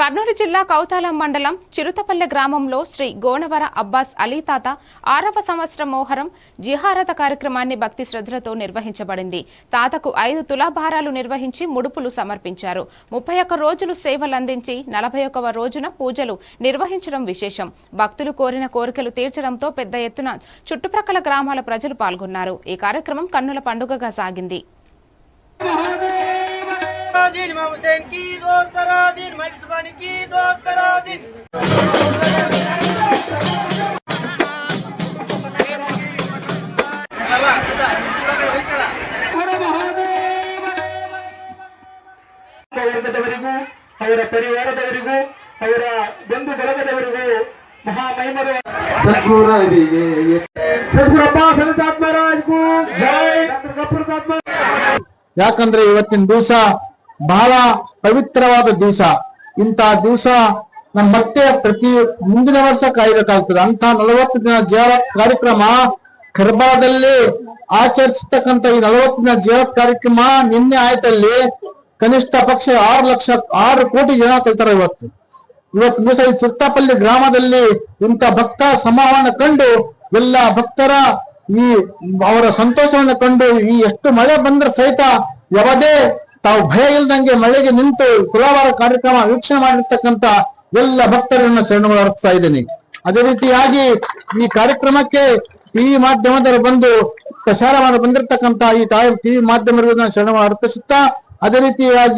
కర్నూలు జిల్లా కౌతాలం మండలం చిరుతపల్లె గ్రామంలో శ్రీ గోనవర అబ్బాస్ అలీ తాత 6వ సంవత్సరం మోహరం జిహారత కార్యక్రమాన్ని భక్తి శ్రద్ధలతో నిర్వహించబడింది. తాతకు 5 తులాభారాలు నిర్వహించి ముడుపులు సమర్పించారు. 31 రోజులు సేవలందించి 41వ రోజున పూజలు నిర్వహించడం విశేషం. భక్తులు కోరిన కోరికలు తీర్చడంతో పెద్ద ఎత్తున చుట్టుప్రక్కల గ్రామాల ప్రజలు పాల్గొన్నారు. ఈ కార్యక్రమం కన్నుల పండుగగా సాగింది. हुसैन की दो सरादीन मजबानी की दो सरादीन ವರ್ಗದವರಿಗೂ ಅವರ ಪರಿವಾರದವರಿಗೂ ಅವರ ಬಂಧು ಬಳಗದವರಿಗೂ ಮಹಾಮಹಿಮರು ಸದ್ಗುರುವಿಗೆ ಸದ್ಗುರು ಅಬ್ಬಾಸ್ ಅಲಿ ತಾತ ಮಹಾರಾಜ್ಗೂ ಜೈ. ಡಾಕ್ಟರ್ ಗಫೂರ್ ತಾತ ಯಾಕಂದ್ರೆ ಇವತ್ತಿನ ದಿವಸ ಬಹಳ ಪವಿತ್ರವಾದ ದಿವಸ. ಇಂಥ ದಿವಸ ನಮ್ಮ ಮತ್ತೆ ಪ್ರತಿ ಮುಂದಿನ ವರ್ಷ ಕಾಯಬೇಕಾಗ್ತದೆ. ಅಂತ 40 ದಿನ ಜಿಯಾರತ್ ಕಾರ್ಯಕ್ರಮ ಕರ್ಬಾದಲ್ಲಿ ಆಚರಿಸತಕ್ಕಂತ ಈ 40 ದಿನ ಜಿಯಾರತ್ ಕಾರ್ಯಕ್ರಮ ನಿನ್ನೆ ಆಯ್ತಲ್ಲಿ ಕನಿಷ್ಠ ಪಕ್ಷ 6 ಕೋಟಿ ಜನ ಕಲ್ತಾರ. ಇವತ್ತು ದಿವಸ ಈ ಚಿರುತಪಲ್ಲಿ ಗ್ರಾಮದಲ್ಲಿ ಇಂಥ ಭಕ್ತ ಸಮಾವನ್ನ ಕಂಡು ಎಲ್ಲ ಭಕ್ತರ ಈ ಅವರ ಸಂತೋಷವನ್ನು ಕಂಡು ಈ ಎಷ್ಟು ಮಳೆ ಬಂದ್ರೆ ಸಹಿತ ಯಾವುದೇ ತಾವು ಭಯ ಇಲ್ದಂಗೆ ಮಳೆಗೆ ನಿಂತು ತುಲಾಭಾರ ಕಾರ್ಯಕ್ರಮ ವೀಕ್ಷಣೆ ಮಾಡಿರ್ತಕ್ಕಂತ ಎಲ್ಲ ಭಕ್ತರನ್ನ ಶರಣಗಳು ಅರ್ಪಿಸ್ತಾ ಇದ್ದೀನಿ. ಅದೇ ರೀತಿಯಾಗಿ ಈ ಕಾರ್ಯಕ್ರಮಕ್ಕೆ ಟಿವಿ ಮಾಧ್ಯಮದವರು ಬಂದು ಪ್ರಸಾರ ಮಾಡಿ ಬಂದಿರತಕ್ಕಂತ ಈ ಟಿವಿ ಮಾಧ್ಯಮರಿಗೆ ಶರಣಗಳು ಅರ್ಪಿಸುತ್ತಾ ಅದೇ ರೀತಿಯಾಗಿ